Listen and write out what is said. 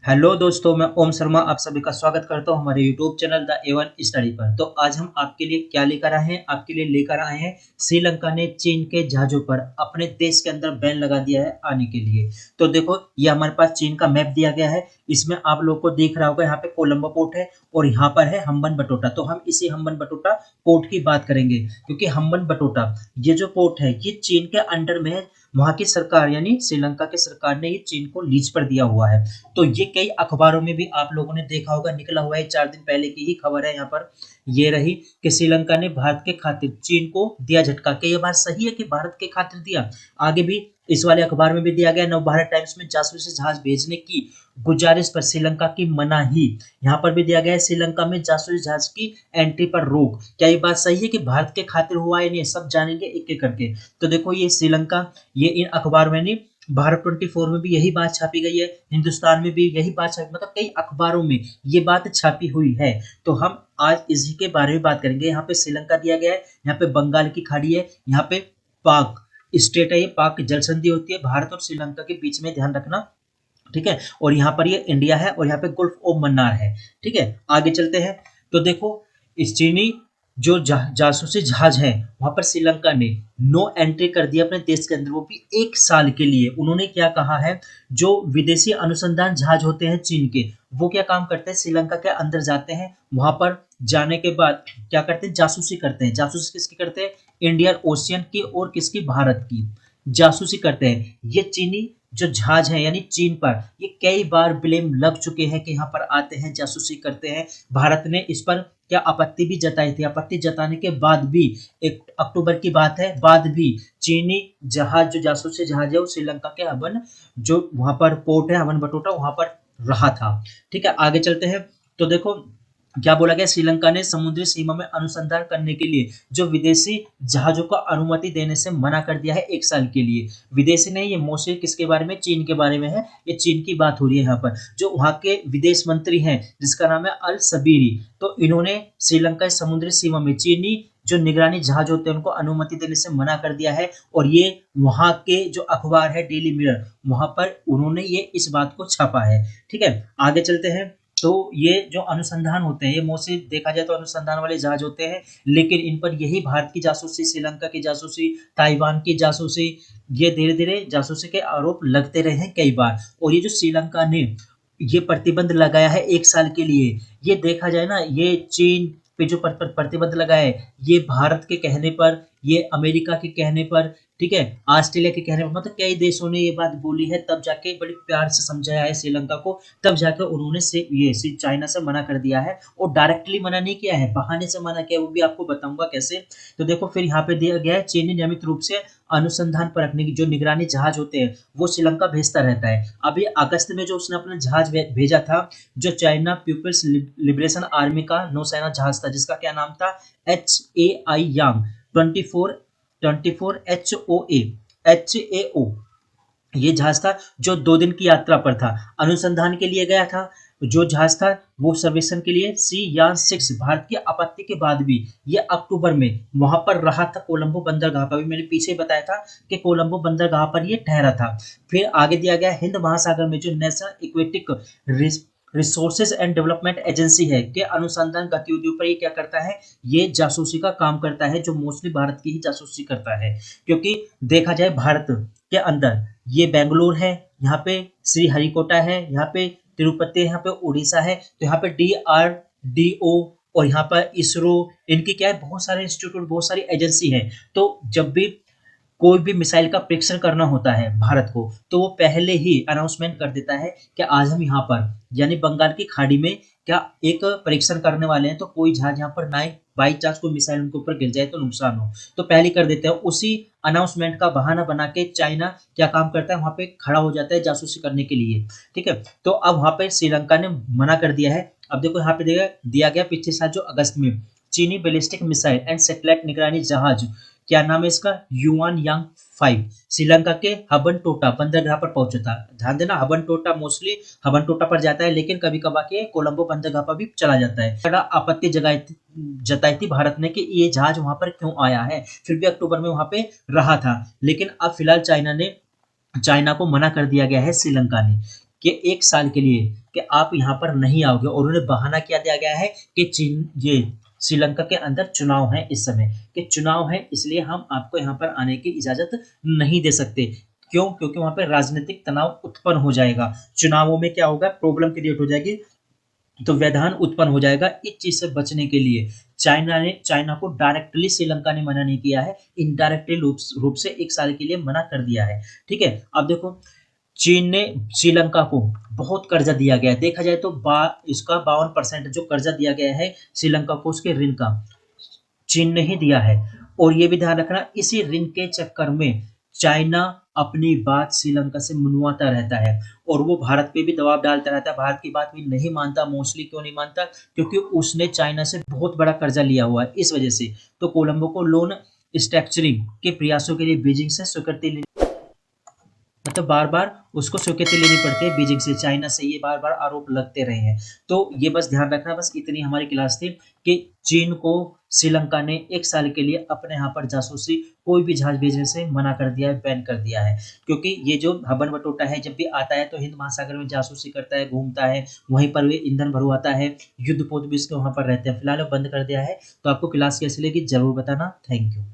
Hello दोस्तों, मैं ओम शर्मा आप सभी का स्वागत करता हूं हमारे YouTube channel the Avon study पर। तो आज हम आपके लिए क्या लेकर आए हैं? आपके लिए लेकर आए हैं श्रीलंका ने चीन के जहाजों पर अपने देश के अंदर बैन लगा दिया है आने के लिए। तो देखो, ये हमारे पास चीन का मैप दिया गया है। इसमें आप लोग को दिख रहा होगा, यहाँ पे कोलंबो पोर्ट है और यहाँ पर है हम्बन बटोटा। तो हम इसी हम्बन बटोटा पोर्ट की बात करेंगे, क्योंकि हम्बन बटोटा ये जो पोर्ट है ये चीन के अंडर में है। वहां की सरकार यानी श्रीलंका की सरकार ने ये चीन को लीज पर दिया हुआ है। तो ये कई अखबारों में भी आप लोगों ने देखा होगा, निकला हुआ है। 4 दिन पहले की ही खबर है यहाँ पर। ये रही कि श्रीलंका ने भारत के खातिर चीन को दिया झटका। क्या ये बात सही है कि भारत के खातिर दिया? आगे भी इस वाले अखबार में भी दिया गया। नवभारत टाइम्स में जासूसी जहाज भेजने की गुजारिश पर श्रीलंका की मनाही। यहाँ पर भी दिया गया है श्रीलंका में जासूसी जहाज की एंट्री पर रोक। क्या ये बात सही है कि भारत के खातिर हुआ है? नहीं, सब जानेंगे एक एक करके। तो देखो, ये श्रीलंका, ये इन अखबार में नहीं, भारत 24 में भी यही बात छापी गई है, हिंदुस्तान में भी यही बात छापी, मतलब कई अखबारों में ये बात छापी हुई है। तो हम आज इसी के बारे में बात करेंगे। यहाँ पे श्रीलंका दिया गया है, यहाँ पे बंगाल की खाड़ी है, यहाँ पे पाक स्टेट है, ये पाक जल संधि होती है भारत और श्रीलंका के बीच में, ध्यान रखना। ठीक है, और यहाँ पर ये इंडिया है और यहाँ पे गुल्फ ऑफ मन्नार है। ठीक है, आगे चलते हैं। तो देखो, इस चीनी जो जासूसी जहाज है, वहां पर श्रीलंका ने नो एंट्री कर दिया अपने देश के अंदर, वो भी 1 साल के लिए। उन्होंने क्या कहा है, जो विदेशी अनुसंधान जहाज होते हैं चीन के, वो क्या काम करते हैं, श्रीलंका के अंदर जाते हैं। वहां पर जाने के बाद क्या करते हैं, जासूसी करते हैं। जासूसी किसकी करते हैं? इंडियन ओशियन की और किसकी? भारत की जासूसी करते हैं। ये चीनी जो जहाज है यानी चीन पर ये कई बार ब्लेम लग चुके हैं कि यहाँ पर आते हैं, जासूसी करते हैं। भारत ने इस पर क्या आपत्ति भी जताई थी। आपत्ति जताने के बाद भी, 1 अक्टूबर की बात है, बाद भी चीनी जहाज, जो जासूसी जहाज है, वो श्रीलंका के हवन, जो वहां पर पोर्ट है हवन बटोटा, वहां पर रहा था। ठीक है, आगे चलते हैं। तो देखो, क्या बोला गया, श्रीलंका ने समुद्री सीमा में अनुसंधान करने के लिए जो विदेशी जहाजों को अनुमति देने से मना कर दिया है 1 साल के लिए। विदेशी नहीं, ये मोस्टली किसके बारे में? चीन के बारे में है। ये चीन की बात हो रही है यहाँ पर। जो वहाँ के विदेश मंत्री हैं, जिसका नाम है अल सबीरी, तो इन्होंने श्रीलंका की समुद्री सीमा में चीनी जो निगरानी जहाज होते हैं उनको अनुमति देने से मना कर दिया है। और ये वहां के जो अखबार है डेली मिरर, वहां पर उन्होंने ये इस बात को छापा है। ठीक है, आगे चलते हैं। तो ये जो अनुसंधान होते हैं, ये मोस्टली देखा जाए तो अनुसंधान वाले जहाज होते हैं, लेकिन इन पर यही भारत की जासूसी, श्रीलंका की जासूसी, ताइवान की जासूसी, ये धीरे धीरे जासूसी के आरोप लगते रहे हैं कई बार। और ये जो श्रीलंका ने ये प्रतिबंध लगाया है 1 साल के लिए, ये देखा जाए ना, ये चीन पे जो प्रतिबंध लगाया है, ये भारत के कहने पर, ये अमेरिका के कहने पर, ठीक है, ऑस्ट्रेलिया के कहने पर, मतलब कई देशों ने ये बात बोली है, तब जाके बड़े प्यार से समझाया है श्रीलंका को, तब जाकर उन्होंने से ये चाइना से मना कर दिया है। और डायरेक्टली मना नहीं किया है, बहाने से मना किया, वो भी आपको बताऊंगा कैसे। तो देखो, फिर यहाँ पे दिया गया है, चीनी नियमित रूप से अनुसंधान पर रखने की जो निगरानी जहाज होते हैं वो श्रीलंका भेजता रहता है। अभी अगस्त में जो उसने अपना जहाज भेजा था, जो चाइना पीपल्स लिबरेशन आर्मी का नौसेना जहाज था, जिसका क्या नाम था, HAI यांग 24 HOA ये जहाज था, जो 2 दिन की यात्रा पर था, अनुसंधान के लिए गया था। जो जहाज था वो सर्वेक्षण के लिए सी यान 6, भारत की आपत्ति के बाद भी ये अक्टूबर में वहां पर रहा था, कोलंबो बंदरगाह पर। भी मैंने पीछे बताया था कि कोलंबो बंदरगाह पर ये ठहरा था। फिर आगे दिया गया, हिंद महासागर में जो national aquatic resources and development agency है के अनुसंधान गतिविधियों पर ये क्या करता है, ये जासूसी का काम करता है, जो मोस्टली भारत की ही जासूसी करता है। क्योंकि देखा जाए भारत के अंदर, ये बेंगलुरु है, यहाँ पे श्री हरिकोटा है, यहाँ पे तिरुपति है, यहाँ पे उड़ीसा है। तो यहाँ पे DRDO और यहाँ पर इसरो, इनकी क्या है, बहुत सारे इंस्टीट्यूट, बहुत सारी एजेंसी है। तो जब भी कोई भी मिसाइल का परीक्षण करना होता है भारत को, तो वो पहले ही अनाउंसमेंट कर देता है कि आज हम यहाँ पर यानी बंगाल की खाड़ी में क्या एक परीक्षण करने वाले हैं। तो कोई जहाज यहाँ पर ना आए, बाई चांस कोई मिसाइल उनके ऊपर गिर जाए तो नुकसान हो, तो पहले कर देते हैं। उसी अनाउंसमेंट का बहाना बना के चाइना क्या काम करता है, वहां पे खड़ा हो जाता है जासूसी करने के लिए। ठीक है, तो अब वहां पे श्रीलंका ने मना कर दिया है। अब देखो, यहाँ पे दिया गया पिछले साल जो अगस्त में, चीनी बैलिस्टिक मिसाइल एंड सैटेलाइट निगरानी जहाज, क्या नाम है इसका, युआन यांग 5, श्रीलंका के हबन टोटा बंदरगाह पर पहुंचा था। ध्यान देना, हबन टोटा मोस्टली हबन टोटा पर जाता है, लेकिन कभी कभार के कोलंबो बंदरगाह पर भी चला जाता है। बड़ा आपत्ति जताई थी भारत ने कि ये जहाज वहां पर क्यों आया है। फिर भी अक्टूबर में वहां पे रहा था, लेकिन अब फिलहाल चाइना को मना कर दिया गया है श्रीलंका ने। कि 1 साल के लिए कि आप यहाँ पर नहीं आओगे, और उन्हें बहाना क्या दिया गया है कि चीन ये श्रीलंका के अंदर चुनाव है इस समय, कि चुनाव है इसलिए हम आपको यहाँ पर आने की इजाज़त नहीं दे सकते। क्यों? क्योंकि वहाँ पे राजनीतिक तनाव उत्पन्न हो जाएगा। चुनावों में क्या होगा, प्रॉब्लम क्रिएट हो जाएगी, तो व्यवधान उत्पन्न हो जाएगा। इस चीज़ से बचने के लिए चाइना को डायरेक्टली श्रीलंका ने मना नहीं किया है, इनडायरेक्टली रूप से 1 साल के लिए मना कर दिया है। ठीक है? अब देखो, चीन ने श्रीलंका को बहुत कर्जा दिया गया है। देखा जाए तो इसका 52% जो कर्जा दिया गया है श्रीलंका को, उसके ऋण का, चीन ने ही दिया है। और ये भी ध्यान रखना, इसी ऋण के चक्कर में चाइना अपनी बात श्रीलंका से मनवाता रहता है, और वो भारत पे भी दबाव डालता रहता है। भारत की बात भी नहीं मानता। मोस्टली क्यों नहीं मानता? क्योंकि उसने चाइना से बहुत बड़ा कर्जा लिया हुआ है, इस वजह से। तो कोलंबो को लोन स्ट्रक्चरिंग के प्रयासों के लिए बीजिंग से स्वीकृति लेनी, मतलब बार-बार उसको स्वीकृति लेनी पड़ती है बीजिंग से, चाइना से, ये बार-बार आरोप लगते रहे हैं। तो ये बस ध्यान रखना, बस इतनी हमारी क्लास थी कि चीन को श्रीलंका ने 1 साल के लिए अपने यहाँ पर जासूसी कोई भी जहाज भेजने से मना कर दिया है, बैन कर दिया है। क्योंकि ये जो हबन-बटोटा है, जब भी आता है तो हिंद महासागर में जासूसी करता है, घूमता है, वहीं पर वे ईंधन भरवाता है, युद्धपोत भी इसके वहाँ पर रहते हैं। फिलहाल अब बंद कर दिया है। तो आपको क्लास कैसी लगी ज़रूर बताना। Thank you.